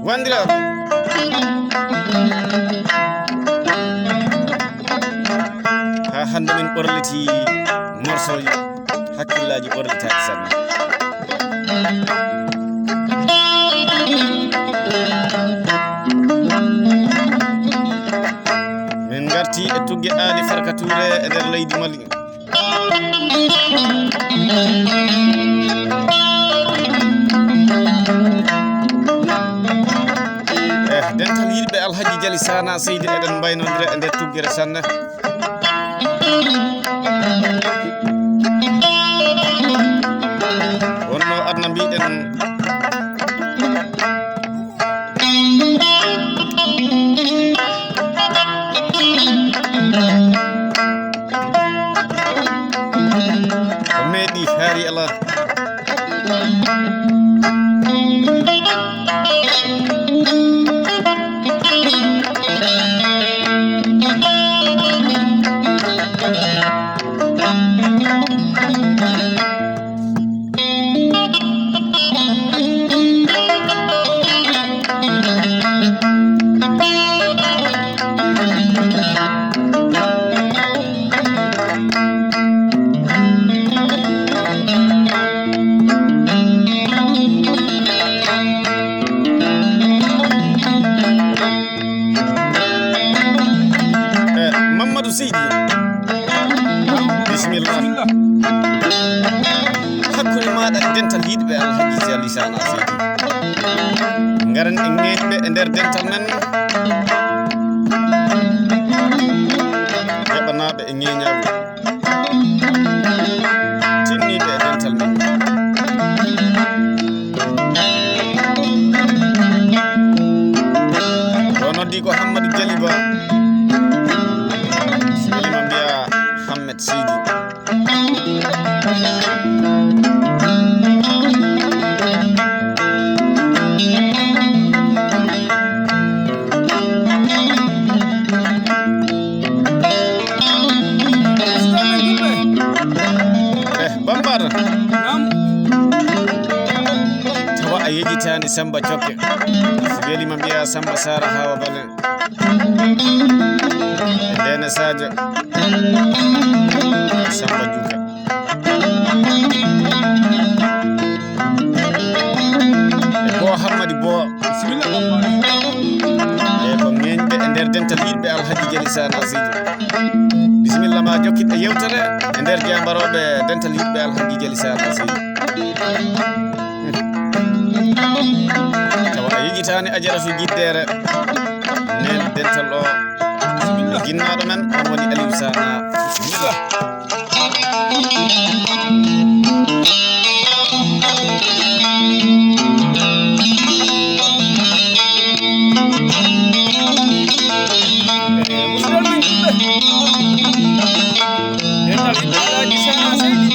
Wandiraɓe ha hande min ɓorliti morsoji hakkillaji ɓorlitaki sanne. Min garti e tugge aali farkature e nder leydi Mali. Dental yiɗɓe Alhaji Jali Sana Seydi eɗen mbaynodira e nder tuggere sanne. Wonno adna mbiɗen ko meeɗi haari Allah. Mamadou Seydi bisimillah hakkude maɗa e dental yiɗɓe Alhaji Jali Sana Seydi garen e ŋeñɓe e nder dental men jaɓanaɓe e ŋeñaɓe tinniɓe e dental men. O noddi ko Hammadou Jali Ba Selima mbiya Hammed Seydi. Bambara tawa a yejitani Samba Cokke Selima mbiya Samba Sara Hawa Bale Ndena Sadio Samba Juka e Bo Hammadi Bo e ko ŋeñɓe e nder dental yiɗɓe Alhaji Jali Sana Seydi. Bisimilla ma jokkiɗe yewtere e nder jambaroɓe dental yiɗɓe Alhaji Jali Sana Seydi. Tawa a yejitani Ajaratu Jiddere nen dental o ginnaɗo men on woni Aliou Sana. Bisimilla. Alhaji Sana Seydi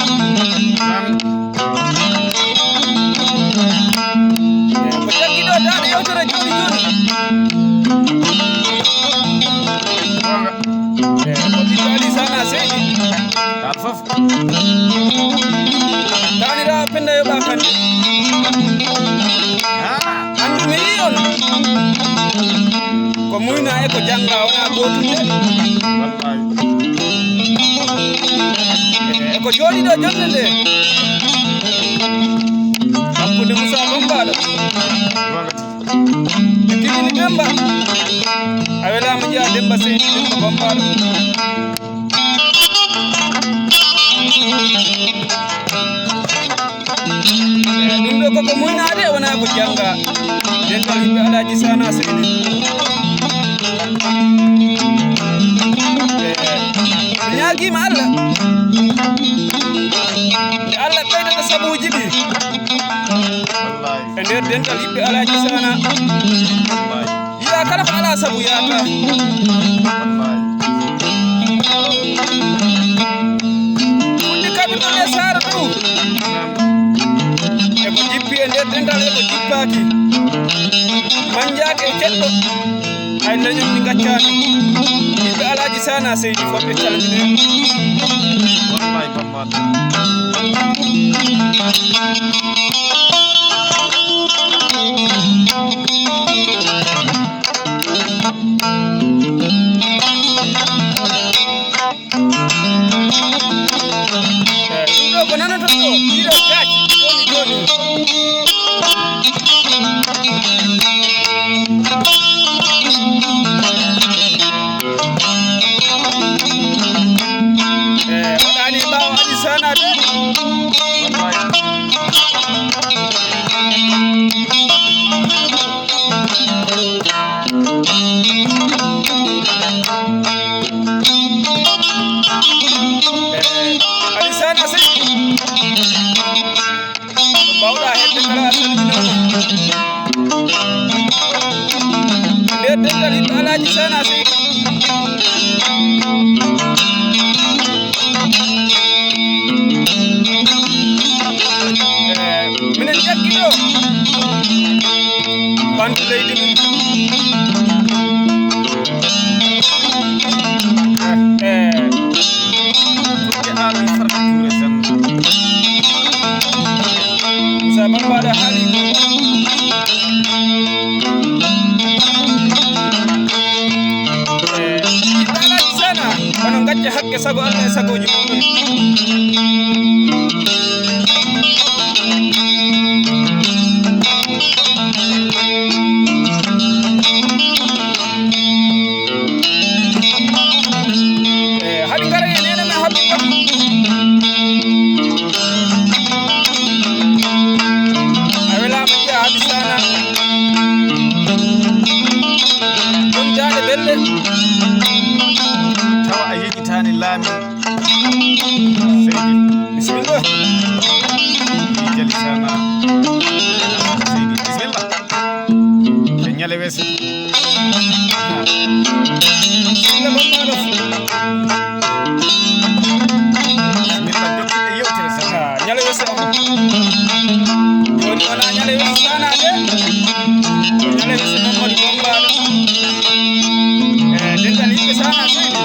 ko jaggiɗo daaɗo yewtere joni joni ko ɓiɗɗo Ali Sana Seydi dal fof tanira penda yoɓa kande andi mi yi on ko muyna e ko janga wona gotude ko joɗiɗo jonde nde hakkude Moussa Bambaɗo e Kibini Demba a welama jeeya Demba Seydi Demba Bambaɗo ɗum ɗo koko muynade wona ko janga dental yimɓe Alhaji Sana Seydi. nder dental yimɓe Alhaji Sana yiya kala ko ala sabu yata fuɗɗi kaɓirɗon e saara ɗum eko jippi e nder dental eko jippaki manjake e ceɗɗo hay leñol ɗi gaccani yimɓe Alhaji Sana Seydi foɓɓe calmine wallahi Pammata ɗum ɗo ko nanoton ɗo ɗiɗo gaci joni joni waɗani ɓawo Alhaji Sana de Alhaji Sana Seydi mbawɗa hedde kala a salminama nder dental yimɓe Alhaji Sana Seydi minen jaggi ɗo bantu leydi mum Musa Bambaɗo haali ko yimɓe Alhaji Sana kono gacca hakke sago Allah e sagoji muɗum haɗi gara e nene men haɓɓi kam a welama jiya Alhaji Sana ɗum jaɗe belle tawa a yejitani laami Seydi bisimilla Jali Sana Seydi bisimilla e ñale wese bisimilla Bambaɗo bismillah jokkiɗe yewtere Sana ñale wese omo joni wona ñale wese Sana de ñale wese Mamadou Bambaɗo dental yimɓe Sana Seydi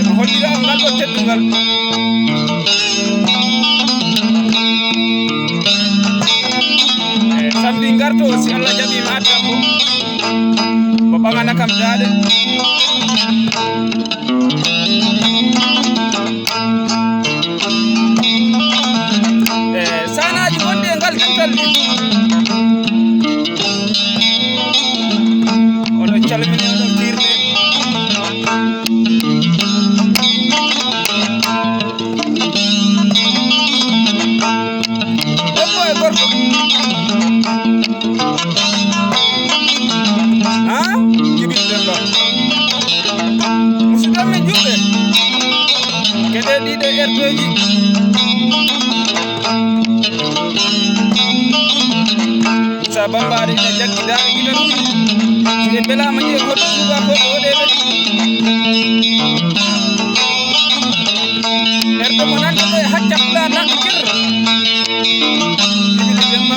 mi hollira on ngal ɗo teddungal samedi garto si Allah jaɓima addan mo ɓagana kam daɗe sanaji gonɗi e ngal dental ɗi oɗon calmini oɗon firde debbo e gorko jibil demba musidɗon men julɓe keɗe ɗiɗe ertoji Musa Bambaɗo ina jaggi daɗe giɗonuji so ɓe belama ƴe hoɗo tubakoɓe woɗeɓe erɗo mo nande ɗo e haccapla naɗo jirra jibil demba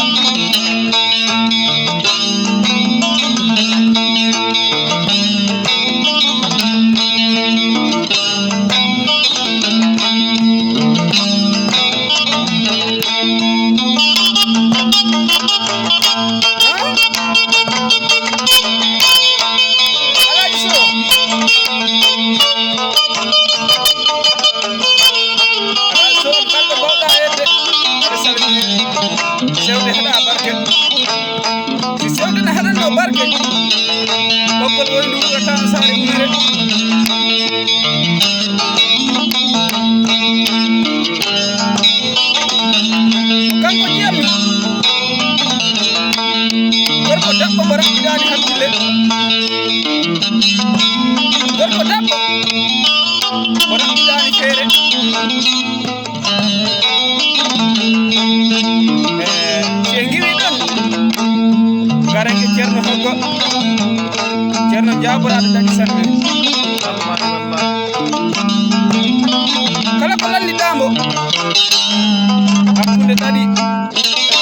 Alhaji So Alhaji So kamɓe mbawɗa hedde aɗa salmini sewde heɗa barke si sewde ne haɗanno barke ɓoggol woyndi wurata saare umire kanko jiyami gorko daɓɓo mo raɓɓiɗani hakkille gorko daɓɓo mo raɓɓiɗani feere si en ko Ceerno Jaaboraɗo daɗi sanne kala ko lallitamo hakkunde tadi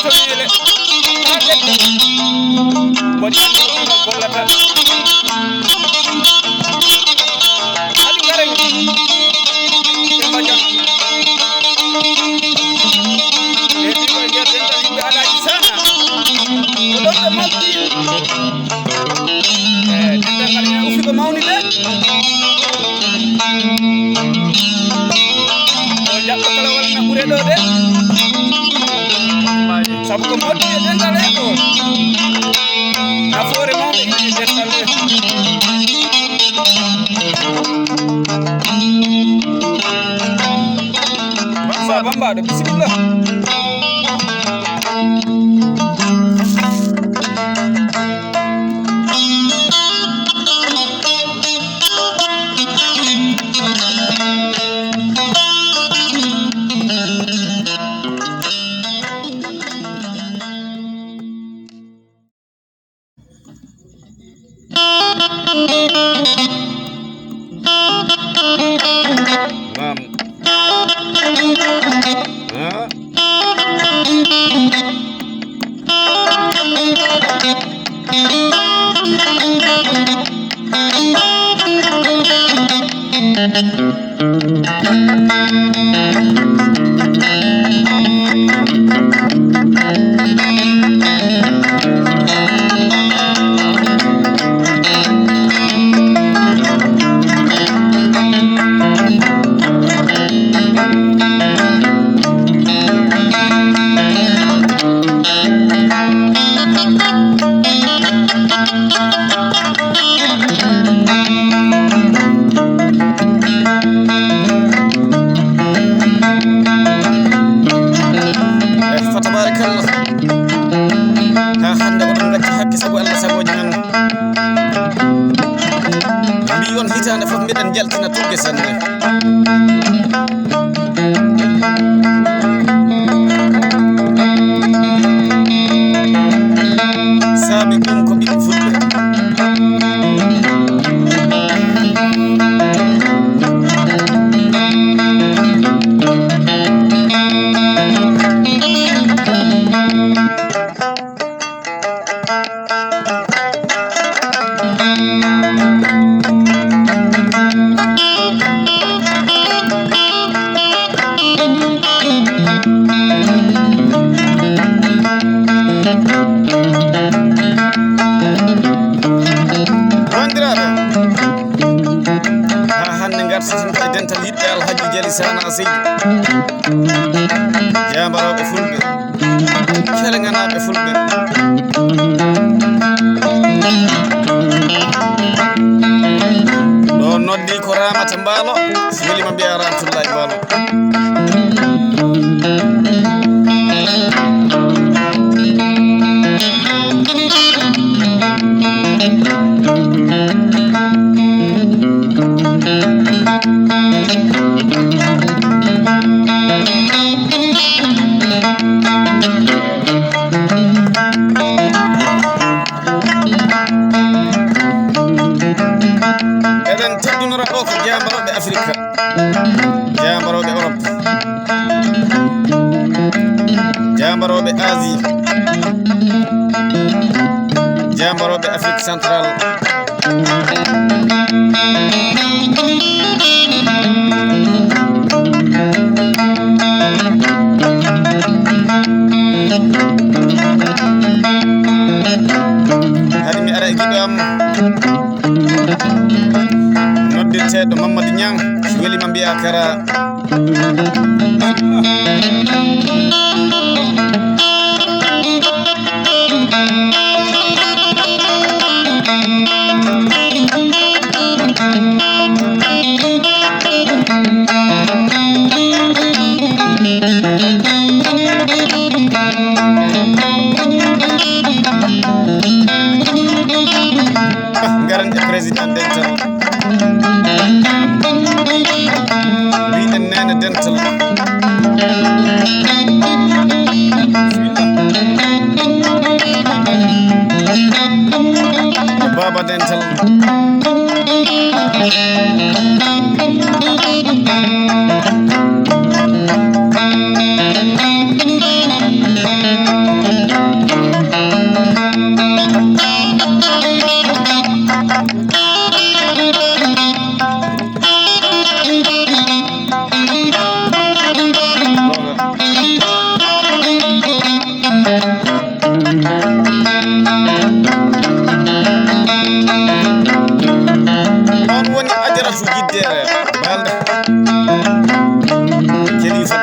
toñele ha ɓedda moƴƴi no gollata hadi garen e majan e ɗiɗo e nder dental yimɓe alaji sana ko ɗon ɓe mofti e dental kala ene ufi ko mawni de o jaɓɓo kala walana ɓure ɗo de sabu ko moƴƴi e dental e ko nafoore mawɗe ine e dental e sa bambaɗo bisimillah jaltina tugge sanne saabi ɗum ko ɓiɓɓe fulɓe dental yiɗɓe alhaji jali sana seydi jambaroɓe fulɓe kelganaɓe fulɓe ɗo noddi ko ramata mbaalo so welima mbiya ramatullahi mbaalo eɗen teddunora ɗo ko jambaroɓe afrique jambaroɓe europe jambaroɓe asie jambaroɓe afrique central hade mi ara e giɗo am noddirteɗo Mamadou Niang so welima mbiya kara garan e président dental mbiɗen nene dental bismillah Baba Dental.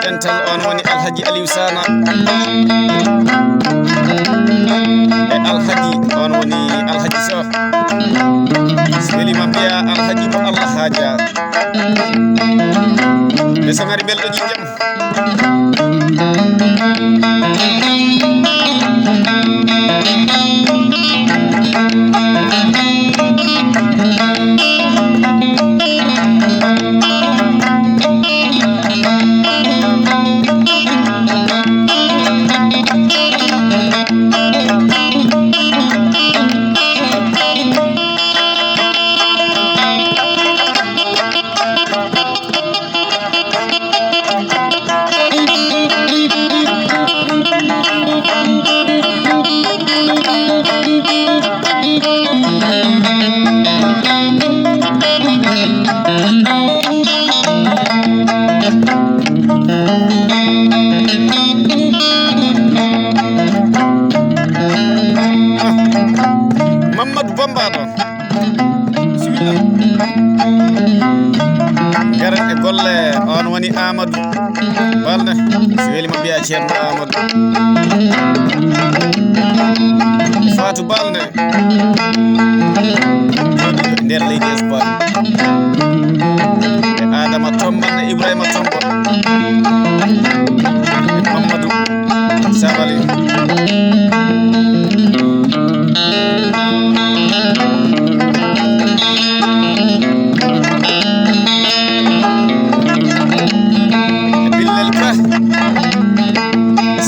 Dental on woni Alhaji Aliou Sana e Alhaji on woni Alhaji Sow seli mabbiya Alhaji mo Allah haja de samari belɗo jam Mamadou Bamba bismillah garan e golle on woni Amadou balde so weli mo biya Ceerno Amadou Fatou balde nder leydi Espagne e Adama Tomba e Ibrahima Tomba e Mamadou Sabali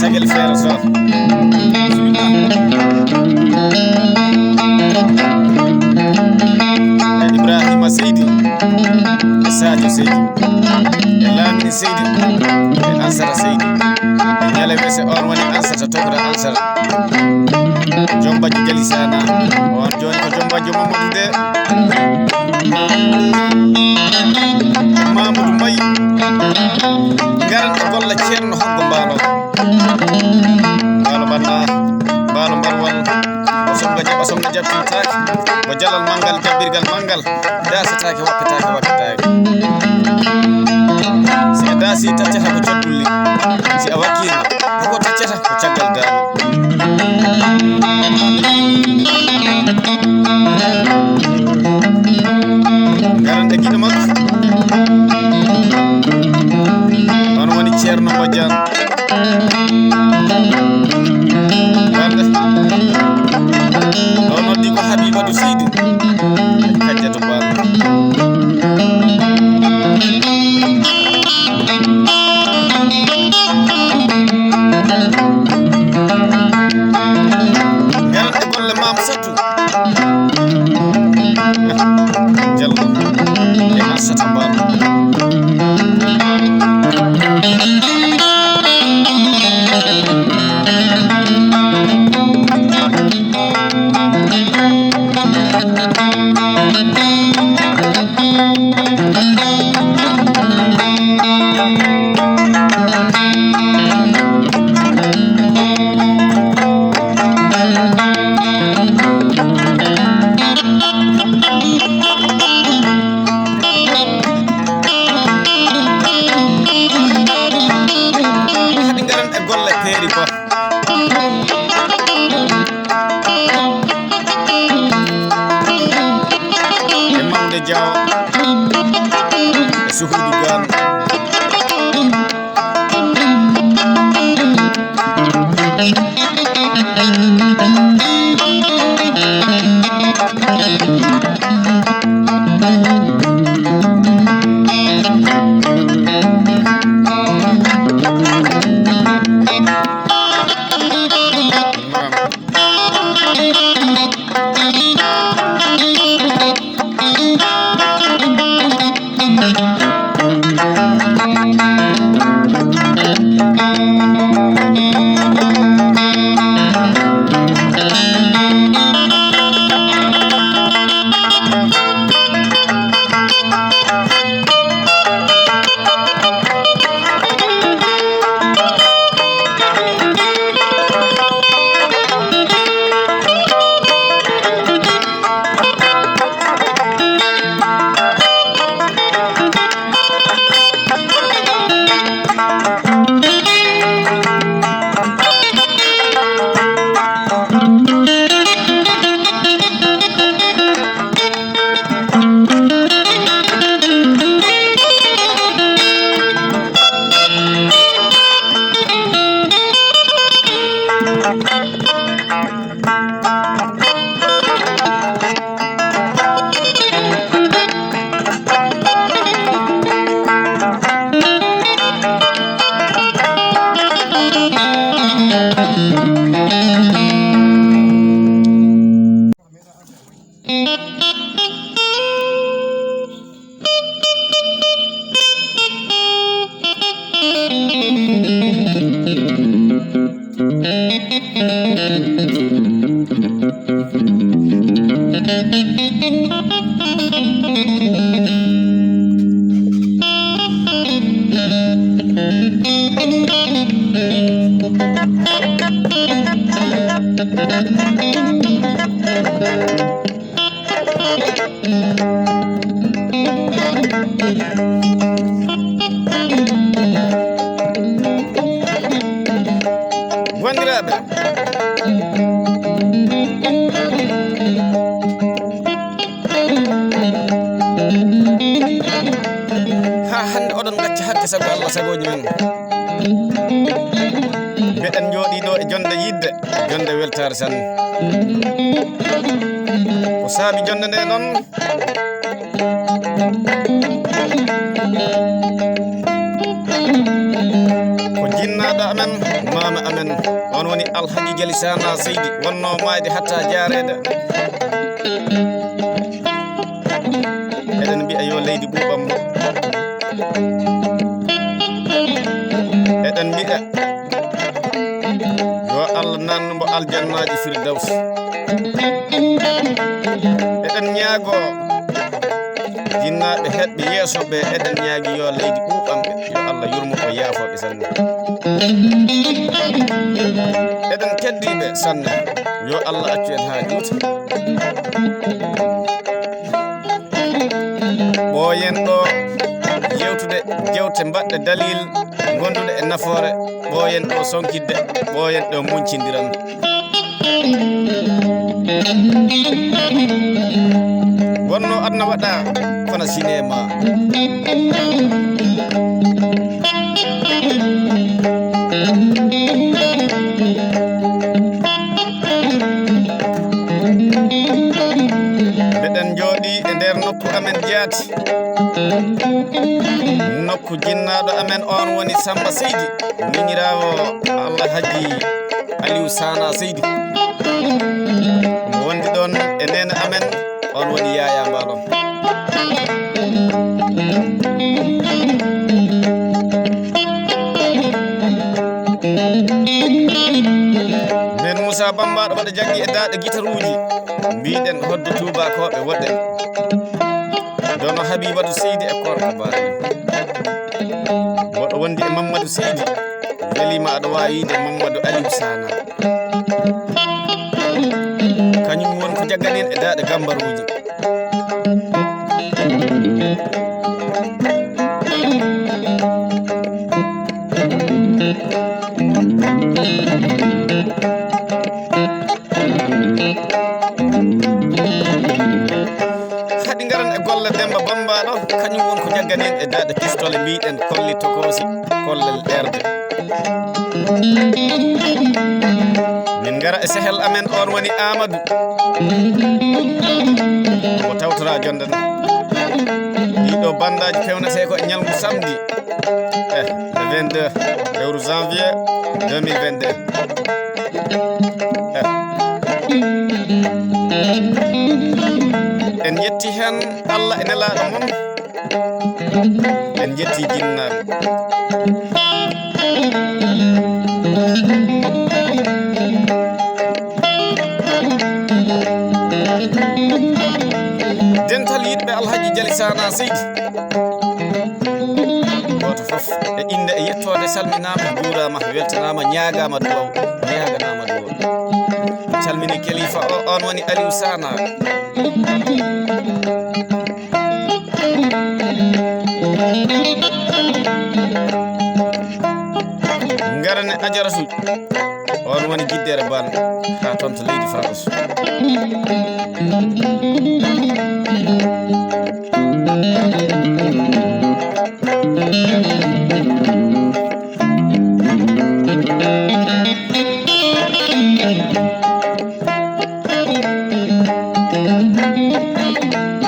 Sagel Fer so Ibrahima Seydi e Sadio Seydi e Lamine Seydi e Ansara Seydi e Ñale Wese on woni Ansata Tokra Ansara Jombaji Jali Sana on joni ko Jombaji Mamadou de Mamadou Mbaye garan e golla Ceerno Haggo Mbaalo Mbaalo banna Mbaalo mbarwal o somga jabbintaki ko jalal mangal jabbirgal mangal dasatake wakkatake si a dasi taccata ko caddulli si a wakkima koko taccata ko caggal dani garande guiɗo makko on woni Ceerno Badiane garde o noddi ko Habibatu Seydi kajjato bal garande golle Mam Satou jallo e Ansata Mbal Diaw e Suhudu Gan Wandiraɓe, ha hande oɗon gacca hakke sago Allah sagoji men. Mbeɗen jooɗi ɗo e jonde yidde, jonde weltare sanne. Ko saabi jonde nde noon, ko jinnaɗo amen, mama amen, on woni Alhaji Jali Sana Seydi, wonno mayde hatta jarede. Eɗen mbi'a yo leydi ɓuuɓam, eɗen mbi'a yo Allah nannumo aljannaji firdaws. Eɗen ñaago jinnaɓe heɓɓe yeeso ɓe, eɗen ñaagi yo leydi ɓuuɓamɓe, yo Allah yurmo ko yaafoɓe sanne. Eɗen keddiɓe sanne, yo Allah accu en ha juuta. ɓooyen ɗo yewtude jewte mbaɗɗe dalil gonduɗe e nafoore, ɓooyen ɗo sonkidde, ɓooyen ɗo muncindiran. wonno adna waɗa kono cinéma. Mbeɗen jooɗi e nder nokku amen jaati, nokku jinnaɗo amen, on woni Samba Seydi, miñirawo Alhaji Aliou Sana Seydi. Omo wondi ɗon e nene amen, on woni Yaya Mbalon. min Moussa Bambaɗo waɗa jaggi e daaɗe guitaruji, mbiɗen hoddo tubakoɓe woɗɗe dono Habibatu Seydi e korka baɗe. Woɗo wondi e Mamadou Seydi, welima aɗa wawide Mamadou Aliou Sana, kañum woni ko jagganen e daaɗe gambaruji. Haɗi garan e golle Demba Bambaɗo, kañum woni ko jagganen e daaɗe pistole, mbiɗen kolli tokosi, kollel ɓerde. min gara e sehel amen, on woni Amadou, o tawtora jonde no. ɗiɗo bandaji fewnete ko e ñalngu samedi le 22 lewru janvier 2022. en jetti hen Allah e nelaɗo mon, en jetti jinnaɓe. dental yiɗɓe Alhaji Jali Sana Seydi, goto foof e inde e yettode salminama, juurama, weltanama, ñagama duwaw, ñaganama duwaw. calmini kalifa o, on woni Aliou Sana. garane Ajaratu, on woni Guiddere Bane, ha toon to leydi France.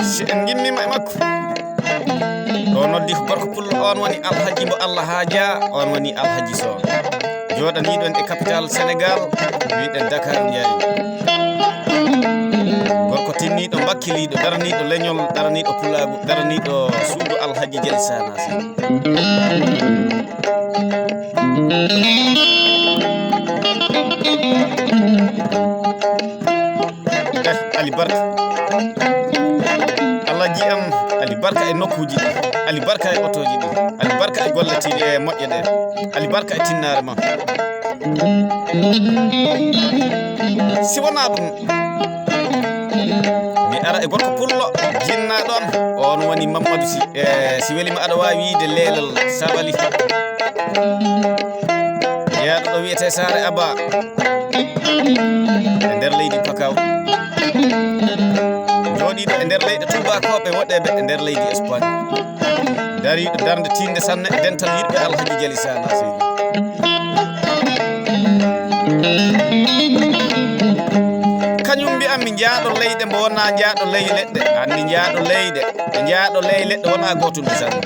si en gimmima e makko, ɗo noddi ko gorko pullo, on woni Alhaji mo Allah haaja, on woni Alhaji Sow, joɗaniɗon e capital Sénégal, mbiɗen Dakar jeeyi. gorko tinniɗo, bakkiliɗo, daraniɗo leñol, daraniɗo pulagu, daraniɗo suudu Alhaji Jali Sana Seydi. alibarka Allah ji'am alibarka e nokkuji ɗi alibarka e otoji ɗi alibarka e golletiɗi e moƴƴe ɗe alibarka e tinnare ma si wona ɗum mi ara e gorko pullo jinna ɗon on woni Mamadou Sy si welima aɗa wawi wiide leelal Sabali yaɗo ɗo wiyete Sare Aba e nder leydi Pakaw joɗiɗo e nder leyɗe tubakoɓe woɗeɓe e nder leydi Espagne dariɗo darde tinde sanne e dental yiɗɓe Alhaji Jali Sana Seydi kañum mbiyam mi jaaɗo leyɗe mbo wona jaaɗo ley leɗɗe andi jaaɗo leyɗe e jaaɗo ley leɗɗe wona gotum sanne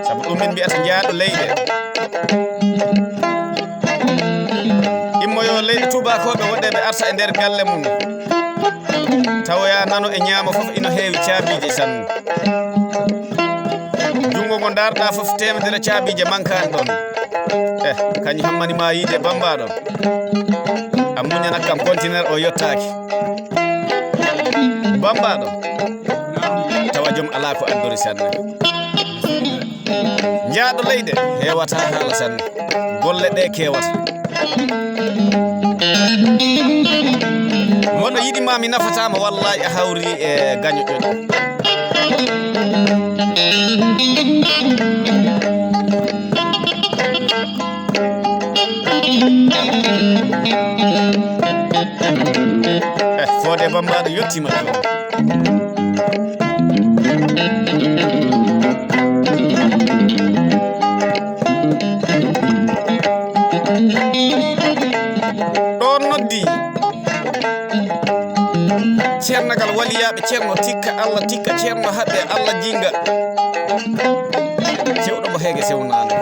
saabu ɗum min mbiyata jaaɗo leyɗe immoyo leyɗe tubakoɓe woɗeɓe arta e nder galle mum tawoya nano e ñaama fof ino heewi caabije sanne jungo ngo darɗa fof temedere caabije mankani ɗon kañum hammani ma yiide bambaɗo a muñanat kam contenaire o yottaki bambaɗo tawa joom ala ko addori sanne jaaɗo leyɗe hewata haala sanne golle ɗe kewata moɗo yiɗima mi nafatama wallahi a hawri e gañoƴo fode bambaɗo yettima ɗon noddi ceernagal waliyaɓe ceerno tikka Allah tikka ceerno haɓe Allah jinga cewɗo mo heege sewnano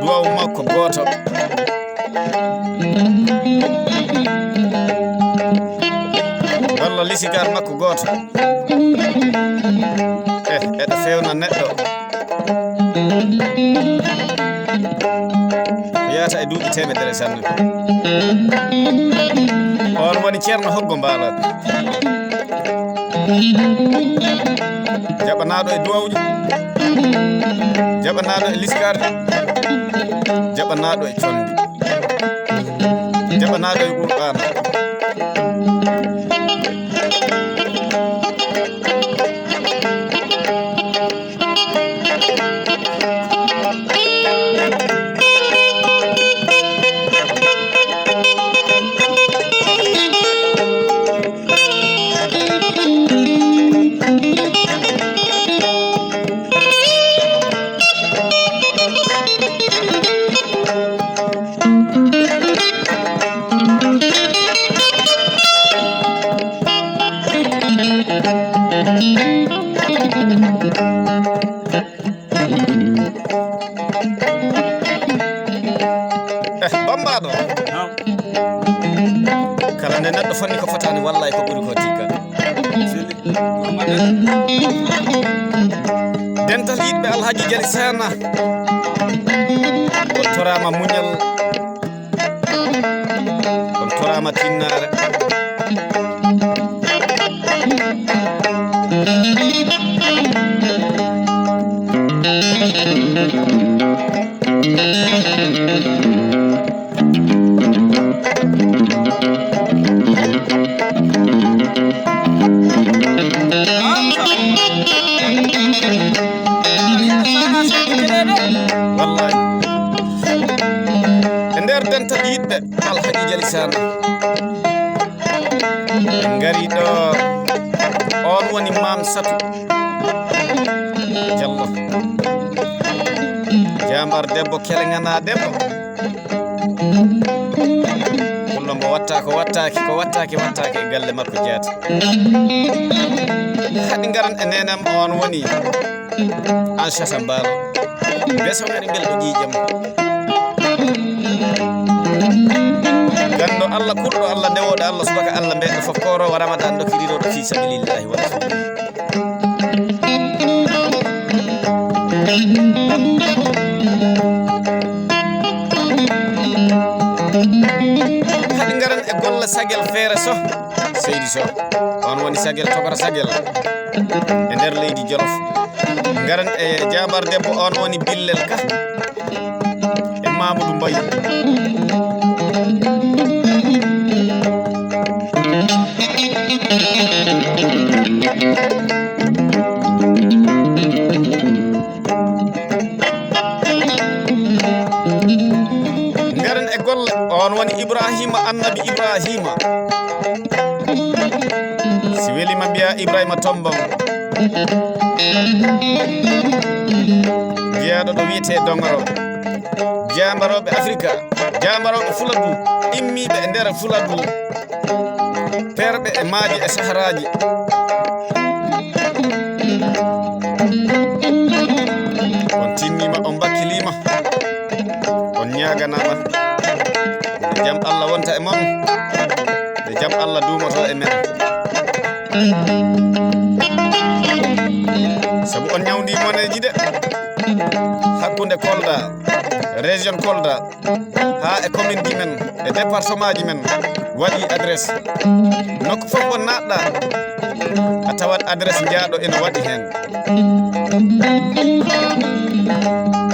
duwaw makko goto walla lisigar makko goto eɗo fewna neɗɗo yata e duuɓi temedere sanne on woni ceerno hoggo mbalat jaɓanaɗo e duwawji jaɓanaɗo e liskarde jaɓanaɗo e condi jaɓanaɗo e qur'ana bambaɗo kala nde neɗɗo fonni ko fotani wallahi ko ɓuuri ko tikka dental yiɗɓe Alhaji Jali Sana on torama muñal on torama tinnare wallahi e nder dental yiɗɓe Alhaji Jali Sana en gari ɗo on woni Mam Satou Diallo jambar debbo kelengana debbo pullo mbo watta ko wattaki e galle makko jeeta haɗi garan e nenam on woni Anchata Mbalo beso ngari belɗo ƴiƴam gando Allah kurɗo Allah ndewoɗo Allah subaka Allah mbeɗo fof korowo Ramadan dokkiriɗoɗo fi sabilillahi wa rasulih hadi garan e golla sagel feere so Seydi Sow on woni sagel tokora sagel e nder leydi Jolof garan e jabar debbo on woni Billel Ka e Mamadou Mbaye garan e golle on woni Ibrahima annabi Ibrahima si welima mbiya Ibrahima Tombong jeyaɗo ɗo wiyete Dongoroɓe jambaroɓe Afrique jambaroɓe Fuladu immiɓe e nder Fuladu perɓe e maaji e saharaji on tinnima on bakkilima on ñaganama nde jaam Allah wonta e mon nde jaam Allah dumoto e men sabu on ñawdi moneji de hakkunde Kolda région Kolda ha e commune ji men e département ji men waɗi adresse nokku fof mo natɗa a tawat adresse jaaɗo ene waɗi hen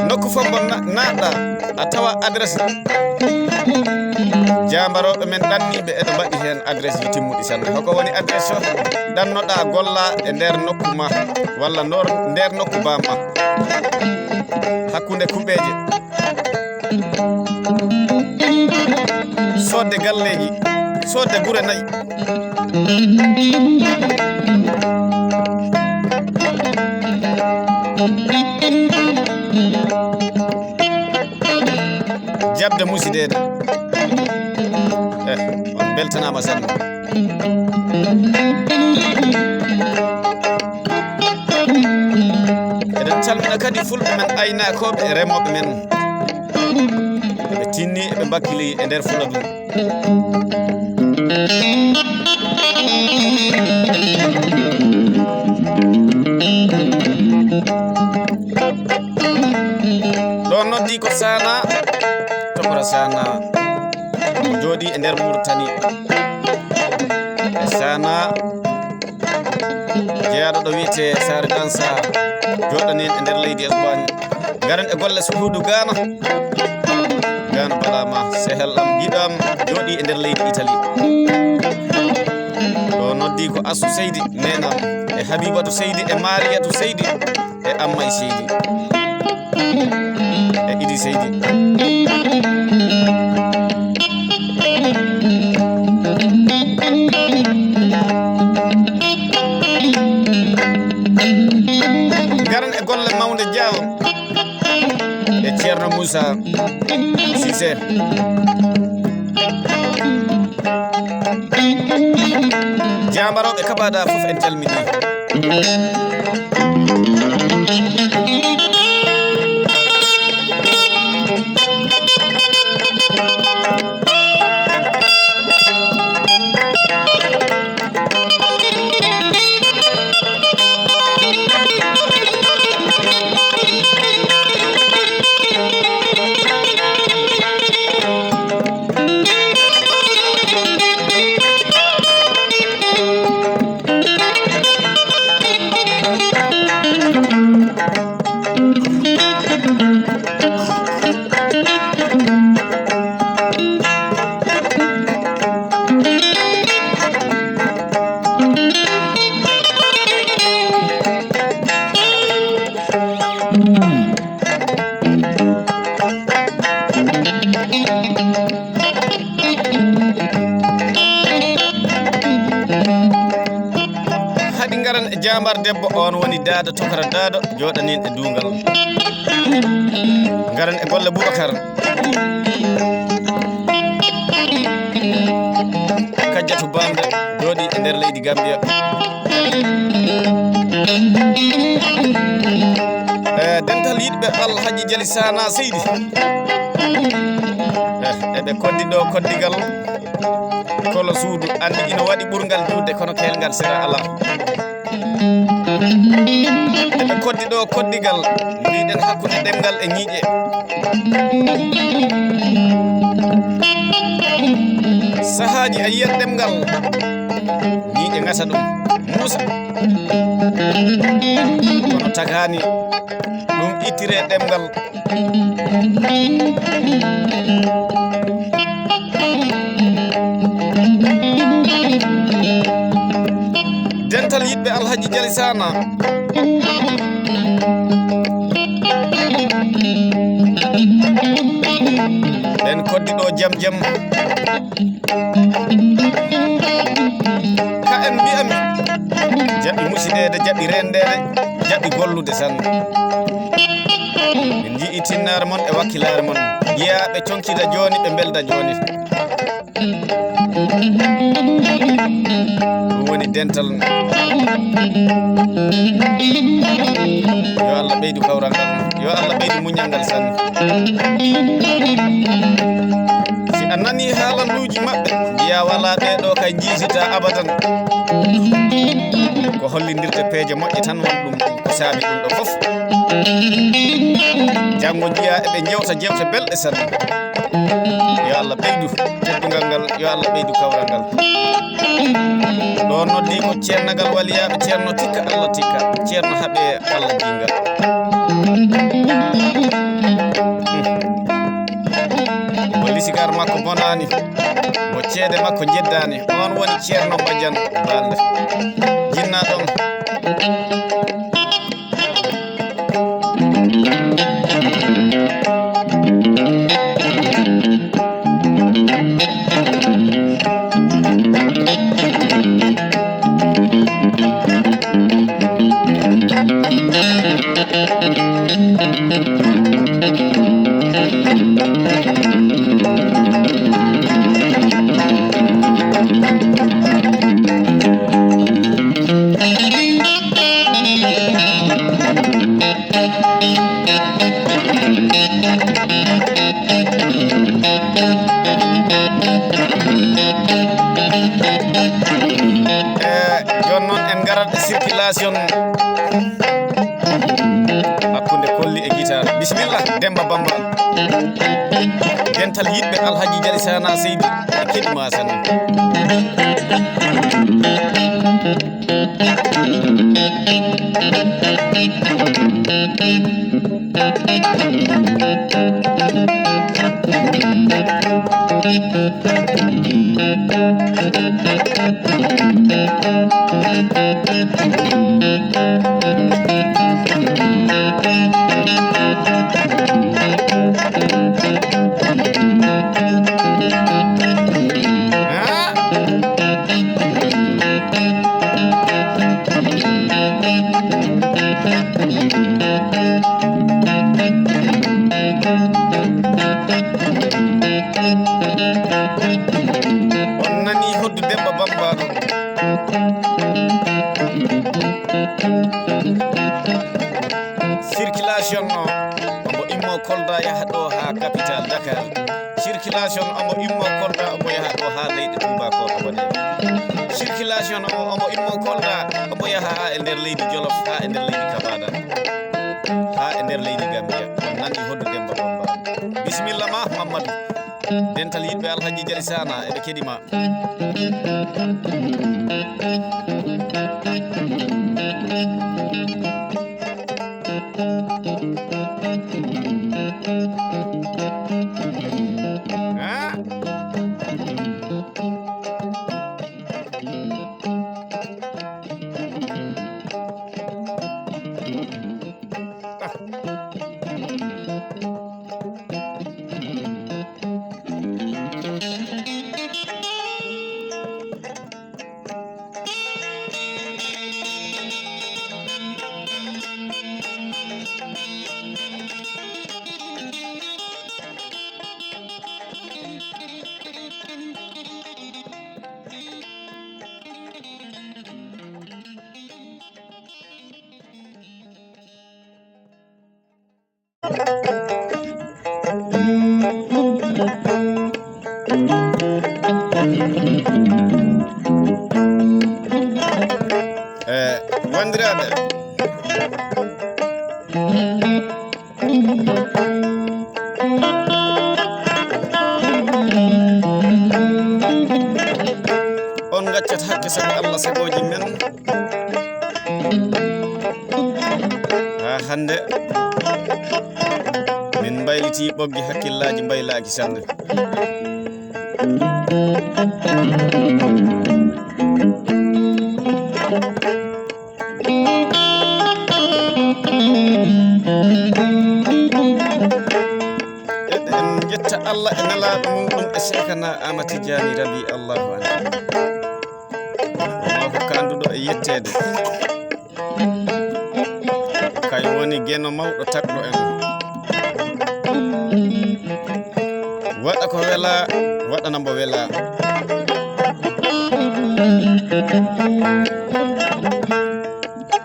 nokku fof mo natɗa a tawa adresse jambaroɓe men ɗanniɓe eɗo mbaɗi hen adresse ji timmuɗi sanne hoko woni adresse o ɗannoɗa golla e nder nokku ma walla nder nokku bamma hakkunde kuɓeje sodde galleji sodde gure nayyi jabde musidede on beltanama sanne eɗen calmina kadi fulɓe men aynakoɓe e remoɓe men eɓe tinni eɓe bakkili e nder Fuladu ɗo noddi ko Sana Tokora Sana mo jooɗi e nder Mauritanie e Sana jeyaɗo ɗo wiyete Sare Dansa joɗanen e nder leydi Espagne garen e golle suhudu Gana baɗama sehel am giɗam jooɗi e nder leydi Italie ɗo noddi ko Assou Seydi nenam e Habibatu Seydi e Mariatu Seydi e Ammay Seydi e Idi Seydi garan e golle mawde Diaw e Ceerno Moussa Cissé jambaroɓe kaɓaɗa fof en calmini garan e jambar debbo on woni Dado Tokora Dado joɗanin e dungal garan e golle Boubacar Kadiatou Bamde joɗi e nder leydi Gambia dental yiɗɓe Alhaji Jali Sana Seydi eɓe koddi ɗo koddigal kolo suudu andi ina waɗi ɓurgal juutde kono kelgal sera ala eɓe koddi ɗo koddigal mbiɗen hakkude ɗemgal e ñiiƴe sahaji a yiyat ɗemgal ñiiƴe gasa ɗum muusa kono tagani ɗum ittire ɗemgal dental yiɓɓe Alhaji Jali Sana en koddi ɗo jam jam ka en mbiyami jaɓi musidede jaɓi rendede jaɓi gollude sanne en jii tinnare mon e wakkilare mon yiyaɓe conkida joni ɓe belda joni ɗum woni dental yo Allah ɓeydu kawral ngal yo Allah ɓeydu muñal ngal sanne si a nani haalanduji maɓɓe mbiya wala ɗeɗo kay jiisita abadan ko hollidirde peeje moƴƴe tan won ɗum ko saabi ɗum ɗo fof janggo jiya eɓe jewta jewte belɗe sanne yo Allah ɓeydu teddugal ngal yo Allah ɓeydu kawral ngal ɗo noddi ko ceernagal waliyaɓe ceerno tikka Allah tikka ceerno haaɓe Allah jingal mo lisigar makko bonani mo ceede makko jeddani on woni ceerno Badiane Balde jinna ɗon joni noon en garat e circulation hakkude kolli e guitare bisimilla Demba Bamba dental yiɗɓe Alhaji Jali Sana Seydi e keɗima sanne on nani hoddu Demba Bamba ɗo circulation o omo immo Kolda yaha ɗo ha capital Dakar circulation omo immo Kolda omo yaha ɗo ha leyɗe Toubako abone circulation o omo immo Kolda omo yaha ha e nder leydi Jolof ha e nder leydi Kabada ha e nder leydi Gambia on nani hoddu Demba Bamba bisimilla ma Mamadou dental yiɗɓe Alhaji Jali Sana eɓe keɗima Wandiraɓe watte sago Allah sagoji men ha hande min bayliti ɓoggi hakkillaji baylaki sande en jetta Allah e nelaɗo muɗum e Cheikhana Ahmad Tidiani rabi Allahu anhu ma ko kanduɗo e yettede kay woni geno mawɗo tagɗo en waɗa ko wela waɗana mbo wela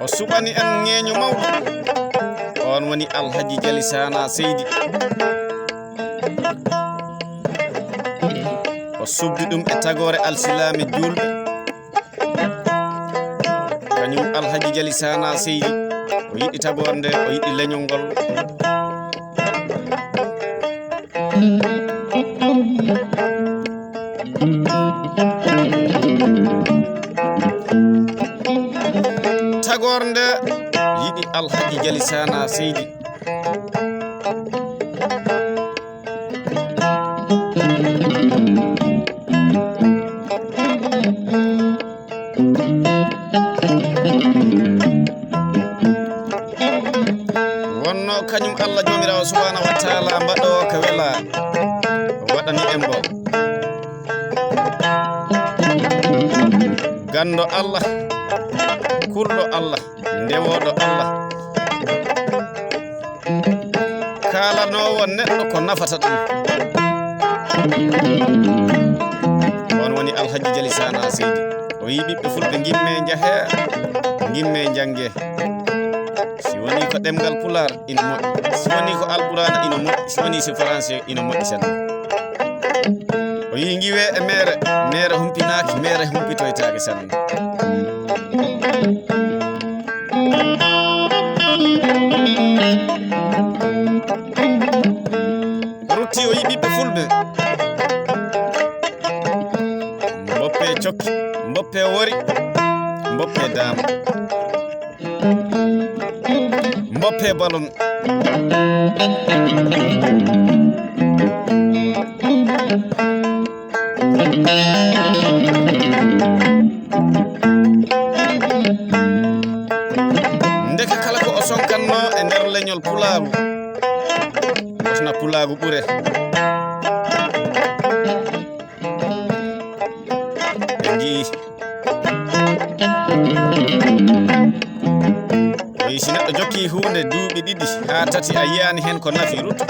o suɓani en ŋeeño mawɗo on woni Alhaji Jali Sana Seydi o subdi ɗum e tagore alsilami julɓe kañum Alhaji Jali Sana Seydi o yiɗi tagore nde o yiɗi leñol ngol tagore nde yiɗi Alhaji Jali Sana Seydi wonno kañum Allah jomirawo subhanahu wa ta'ala mbaɗo ko wela waɗani en bo gando Allah kulɗo Allah ndewoɗo Allah kalanowo neɗɗo ko nafata ɗum on woni Alhaji Jali Sana Seydi o yi ɓiɓɓe fulɓe gimme jahe gimme jange si woni ko ɗemgal pular ina moƴƴi si woni ko alɓurana ina moƴƴi si woni si français ina moƴƴi sanne o yi giwe e mere humpinaki mere humpitoytake sanne rutti o yi ɓiɓɓe fulɓe mboppe cokki mboppe wori mboppe dama mboppe balon ndeka kala ko o sonkanno e nder leñol pulagu wasna pulagu ɓure ɓe jii oyi si neɗɗo jokki hunde duuɓi ɗiɗi ha tati a yiyani hen ko nafi ruto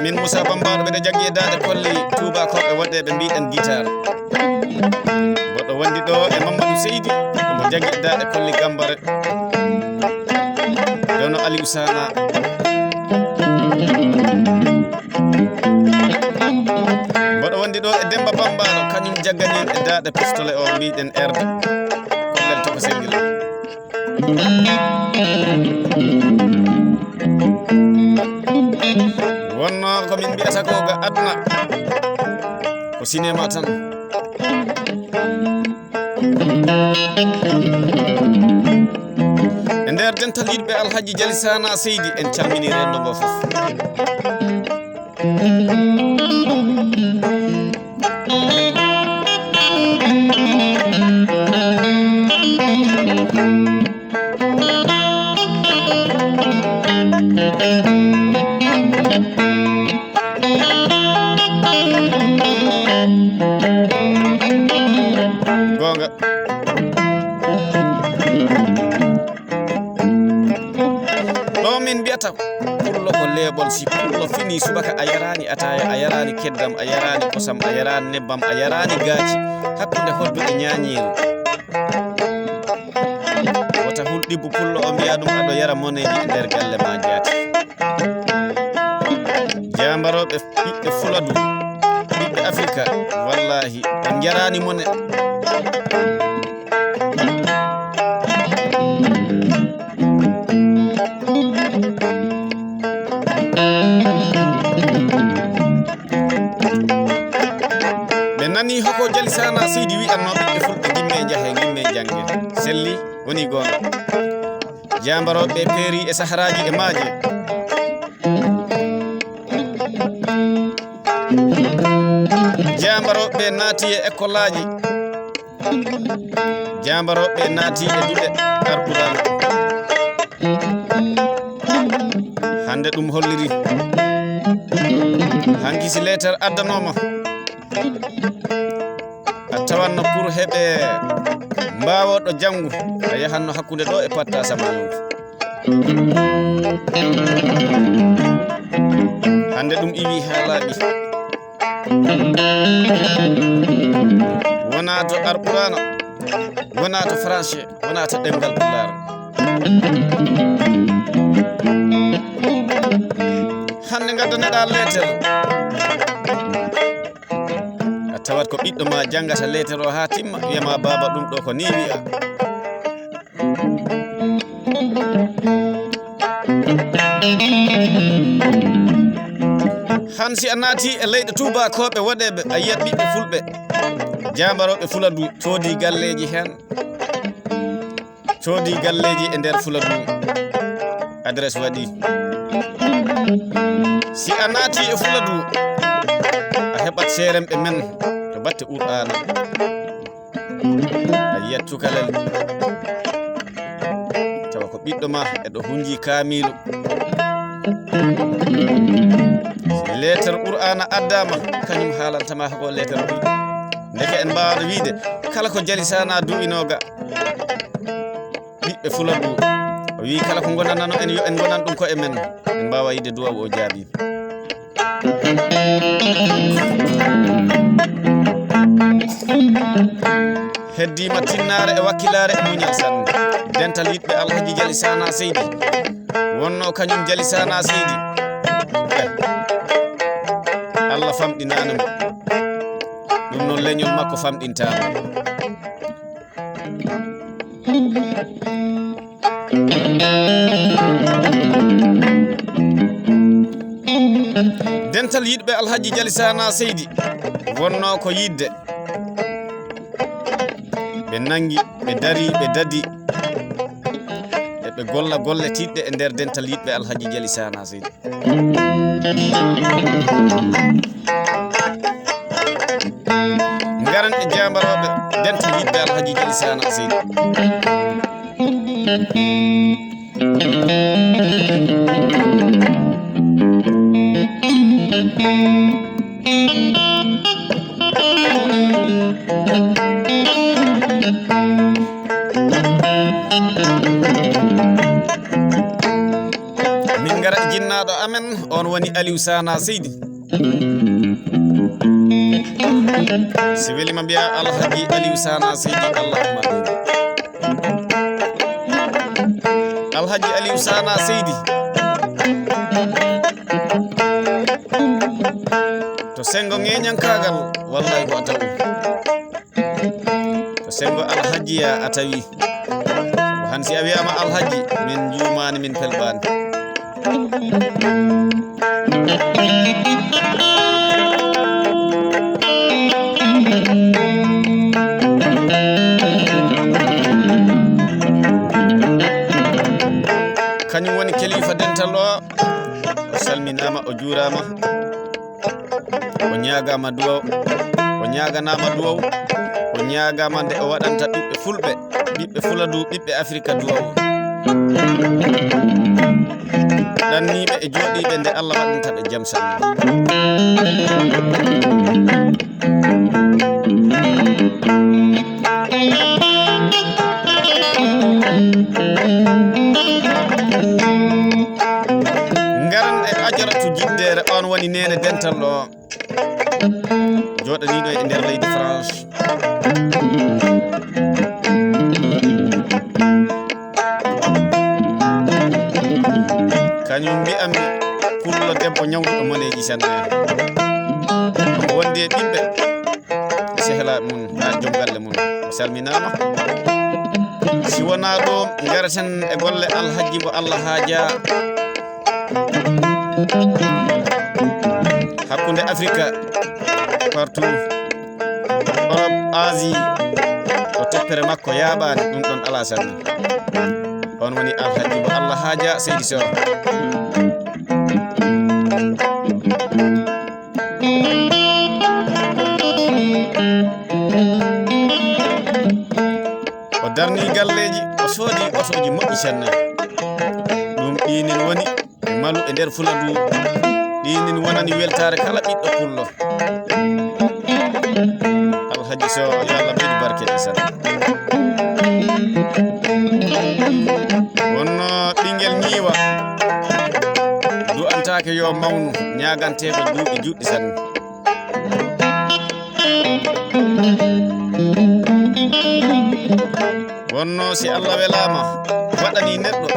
min Moussa Bambaɗo ɓeɗe jaggi e dade kolli tubakoɓe woddeɓe mbiɗen guitare goɗɗo wondi ɗo e Mamadou Seydi omo jaggi e dade kolli Gambare ɗono Aliou Sana mboɗo wondi ɗo e Demba Bambaɗo kañum jagganin e dade pistolet o mbiɗen erde kollel toko sengil wonno komin mbiyata ko ga aduna ko cinéma tan e nder dental yiɗɓe Alhaji Jali Sana Seydi en calmini rendo ngo fof gonga ɗo min mbiyata pullo ko leɓol si pullo fini subaka a yarani ataya a yarani keddam a yarani kosam a yarani nebbam a yarani gaaci hakkude hoddu e ñañiru wata hulɗibbu pullo o mbiya ɗum aɗo yara moneji e nder galle ma jaati jambaroɓe ɓiɓɓe Fuladu ɓiɓɓe Afrika wallahi on jarani mone nani hoko jali sana sidi wi anno ɓiɓɓe fulɓe gimme jahe gimme jange selli woni gonga jambaroɓe peeri e saharaji e maaje jambaroɓe naati e école aji jambaroɓe naati e duɗe arɓuɗan hande ɗum holliri hanki si lettere addanoma a tawanno pour heɓe mbawoɗo janggu a yahanno hakkude ɗo e patta samayo hande ɗum iwi ha laaɓi wona to arɓurana wona to français wona to ɗemgal pulaar hande gaddaneɗa lettere a tawat ko ɓiɗɗo ma jangata lettere o ha timma wiyama baba ɗum ɗo ko ni wi'a han si a naati e leyɗe tubakoɓe waɗeɓe a yiyat ɓiɓɓe fulɓe jambaroɓe fuladu coodi galleji hen coodi galleji e nder fuladu adresse waɗi si a naati e fuladu a heɓat seremɓe men to batte qur'ana a yiyat cukalel tawa ko ɓiɗɗo ma eɗo hunji kamilu si lettere qur'ana addama kañum haalantama hako lettere wi ndeke en mbawano wiide kala ko jali sana du'inoga ɓiɓɓe fuladu o wi kala ko gonanano en yo en gonan ɗum ko e men en mbawa yide duwaw o jaabi heddima tinnare e wakkilare e muñal sanne dental yiɗɓe alhaji jali sana seydi wonno kañum jali sana seydi Allah famɗinano mo ɗum noon leñol makko famɗintama dental yiɗɓe alhaji jali sana seydi wonno ko yidde ɓe nangi ɓe dari ɓe dadi e ɓe golla golle tiɗɗe e nder dental yiɗɓe alhaji jali sana seydi garan e jambaroɓe dental yiɗɓe alhaji jali sana seydi min gara e jinnaɗo amen on woni Aliou Sana Seydi si welima mbiya alhaji Aliou Sana Seydi allahumma amin alhaji Aliou Sana Seydi to sengo ŋeñankagal wallahi ko a tawi to sengo alhajiya a tawi sabu han si a wiyama alhaji min jumani min pelbani kañum woni kelifa dental o salminama o juurama o ñagama duwaw o ñaganama duwaw o ñagama nde o waɗanta ɓiɓɓe fulɓe ɓiɓɓe fuladu ɓiɓɓe afrique duwaw ɗanniɓe e jooɗiɓe nde Allah waɗantaɓe jaam sanne garan e ajaratu jiddere on woni nene dental ɗo joɗaniɗo e nder leydi France kañum mbiyami pullo debbo ñawduɗo moneji sanne omo wondi e ɓiɓɓe sehla mum ha joom galle mum o salminama si wona ɗo garaten e golle alhaji mo Allah haaja hakkude Afrique partout Asie o toppere makko yaɓani ɗum ɗon ala sanne on woni Alhaji mo Allah haaja Seydi Sow o darni galleji o soodi otoji moƴƴi sanne ɗum ɗinin woni e malu e nder Fuladu ɗinin wonani weltare kala ɓiɗɗo pullo Alhaji Sow yo Allah ɓeydu barkeɗe sanne wonno ɓinguel ñiiwa du'antake yo mawnu ñagante ko duuɓi juɗɗi sanne wonno si Allah welama waɗani neɗɗo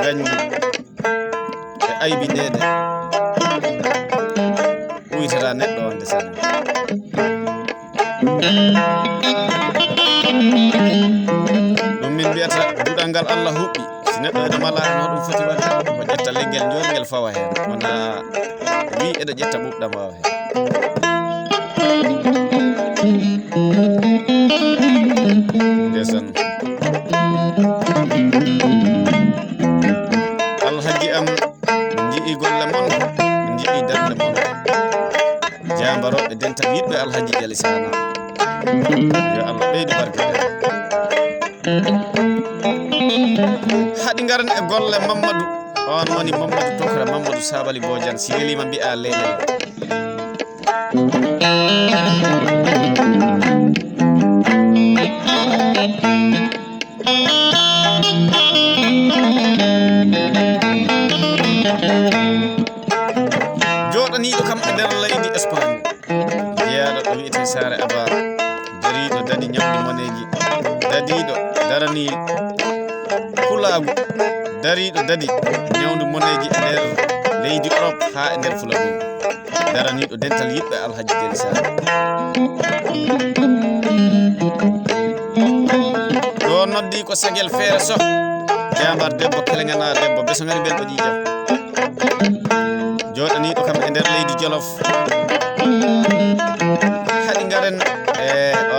gañu e aybi ndede ɓuytata neɗɗo onde sanne ɗum min mbiyata duɗal ngal Allah huɓɓi si neɗɗo eɗo mala no ɗum foti waɗde ko ƴetta leggel jolngel fawa hen wona wi eɗo ƴetta ɓuɓɗam wawa hen ndesan Alhaji am ji'i golle mon ji'i darde mon jambaroɓe dental yiɗɓe Alhaji Jali Sana yo Allah ɓeydu barkeɗe haɗi garan e golle Mamadou on woni Mamadou Tokra Mamadou Sabali Bodian si welima mbi'a lelel joɗaniɗo kam e nder leydi Espagne jeyaɗo ɗo wi'ete Sare Aba dariɗo dadi ñamdi moneji dadiɗo darani Pulagu dariɗo dadi ñawdu moneji e nder leydi Europe ha e nder Fuladu daraniɗo dental yiɗɓe Alhaji Jali Sana ɗo noddi ko Sagel Feere Sow jambar debbo kelengana debbo besongari belɗo ƴiƴam joɗaniɗo kam e nder leydi Jolof haɗi garen e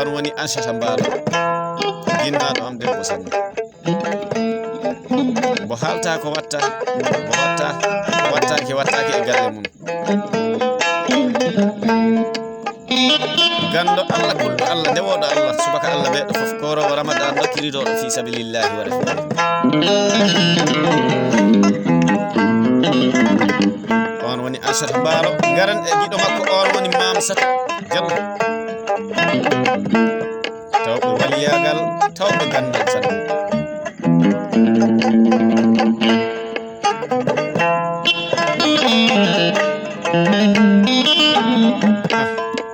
on woni Ansata Mbalo jinnaɗo am debbo sanne mo halta ko watta mo wattake e galle mum gando Allah kulɗo Allah ndewoɗo Allah subaka Allah ɓeɗo foof korowo Ramadan dokkiriɗoɗo fi sabilillahi wa rasul on woni Ansata Mbalo garan e jiɗo makko on woni Mamsatou Diallo tawɓe waliyagal tawɓe gandal sanne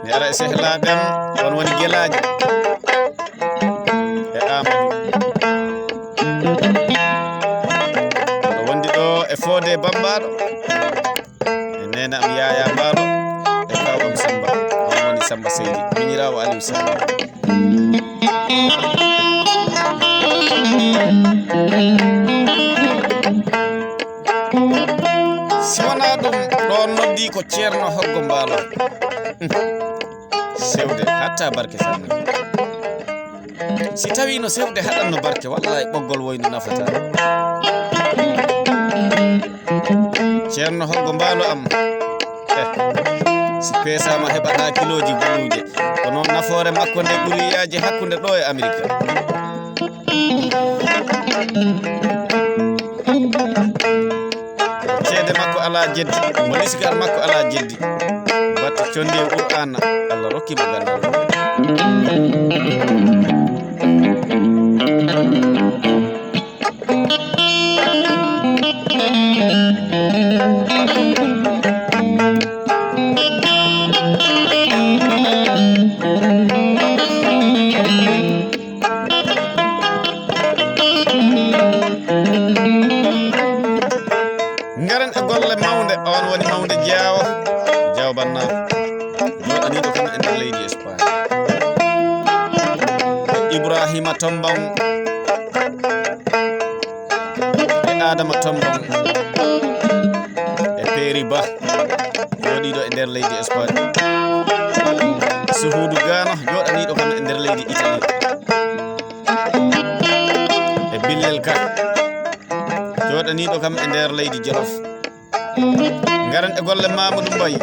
mi ara e sehlaɓe am on woni Guelaji e Amadou ɗo wondi ɗo e Fodé Bambaɗo e nena am Yaya Mbalo e kawam Samba on woni Samba Seydi miñirawo Aliou Sall si wona ɗum ɗon noddi ko Ceerno Hoggo Mbalo sewde hatta barke sanne si tawi no sewde haɗanno barke wallahi ɓoggol woynu nafata Ceerno Hoggo Mbalo am si peesama heɓata kiloji buluje ko noon nafoore makko nde ɓuri yaaji hakkude ɗo e Amérique ceede makko ala jeddi mo lisigal makko ala jeddi batte condi e Qur'ana Allah rokkimo gandal ngaren e golle mawde on woni mawde Diawo Banna joɗaniɗo kam e nder leydi Espagne Ibrahima Tombong e Adama Tombong e Peri Ba joɗiɗo e nder leydi Espagne suhudu Gana joɗaniɗo kam e nder leydi Italie e Billel Ka joɗaniɗo kam e nder leydi Jolof garan e golle Mamadou Mbaye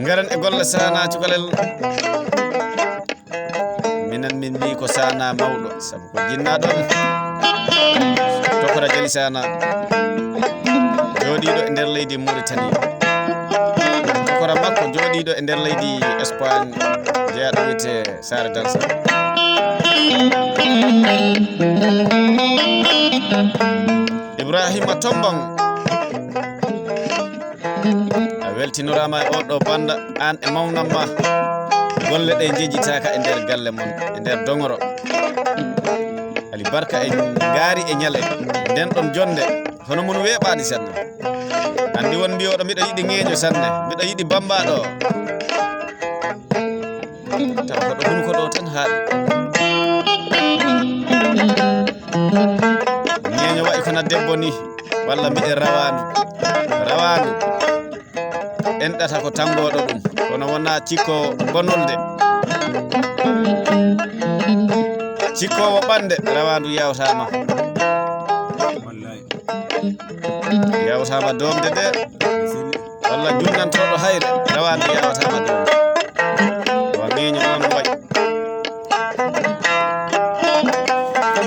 garan e golle Sana cukalel minen min mbi ko Sana mawɗo sabu ko jinnaɗo Tokora Jali Sana joɗiɗo e nder leydi Mauritanie Tokora makko joɗiɗo e nder leydi Espagne jeyaɗo wiyete Sare Dansa Ibrahima Tombong a weltinorama e oɗo banda an e mawnam ma golle ɗe jejjitaka e nder galle mon e nder dongoro ali barka en gaari e ñale nden ɗon jonde hono mun weeɓaɗi sanne andi won mbiyoɗo mbiɗo yiɗi ŋeeño sanne mbiɗo yiɗi bambaɗo taw koɗo hunko ɗo tan haaɗi ŋeeño wayi kono debbo ni walla mbiɗe rawandu enɗata ko tangoɗo ɗum kono wona cikko bonolde cikkowo ɓande rawandu yawtama yawtama domde de walla junnantoɗo hayre rawandu yawtama domde wa ŋeeño noon wayi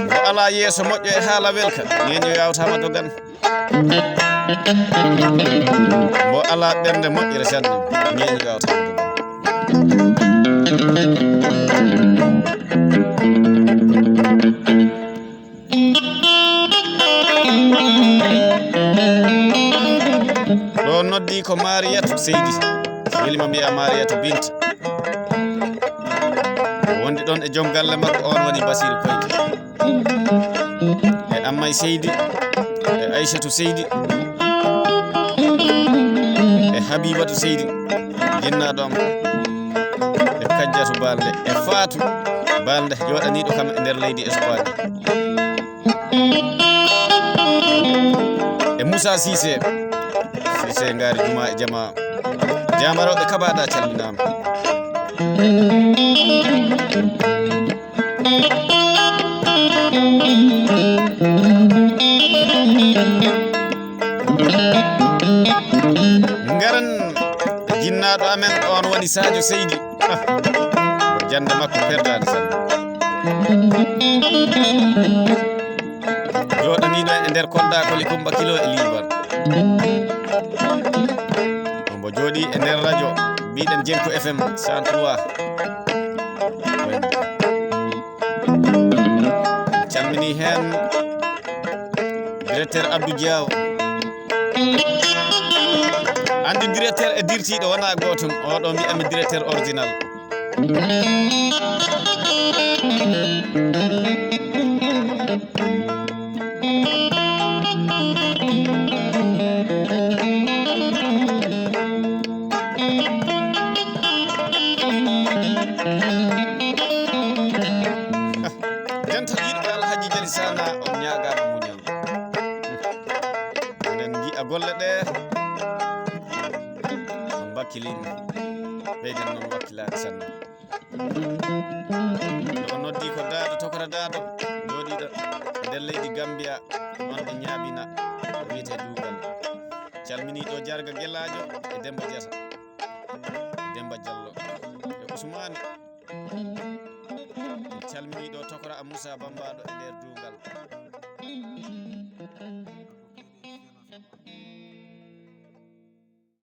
mo ala yeeso moƴƴo e haala welka ŋeeño yawtama dogan mo ala ɓernde moƴƴere sanne ŋeeño yawtama dogan ɗo noddi ko Mariatou Seydi welima mbiya Mariatou Binta wondi ɗon e joom galle makko on woni Basirou Koyte e Ammay Seydi e Aissatou Seydi e Habibatou Seydi jinnaɗo am e Kadiatou Balde e Fatou Balde joɗaniɗo kam e nder leydi Espagne e Moussa Cissé ngari juma e jama jamaroɓe kabaɗa calminama garan jinnaɗo amen on woni Sadio Seydi ko jande makko perdade sanne joɗaniɗo e nder Kolda Koli Kumba Kilo e Liban ombo jooɗi e nder radio mbiɗen Jenko FM 103 calmini hen directeur Abdou Diaw andi directeur e dirtiɗo wona gotum oɗo mbiyami directeur original dental yiɗɓe Alhaji Jali Sana on ñagama muñal nden jii'a golle ɗe on bakkilini ɓeyden noon wakkilade sanne on noddi ko Dado Tokora Dado joɗiɗo nder leydi Gambia on ɓe ñaamina wiyete duugal calminiɗo Jarga Guelajo e Demba Diata Demba Diallo e Ousmane calminiɗo Tokora a Moussa Bambaɗo e nder duugal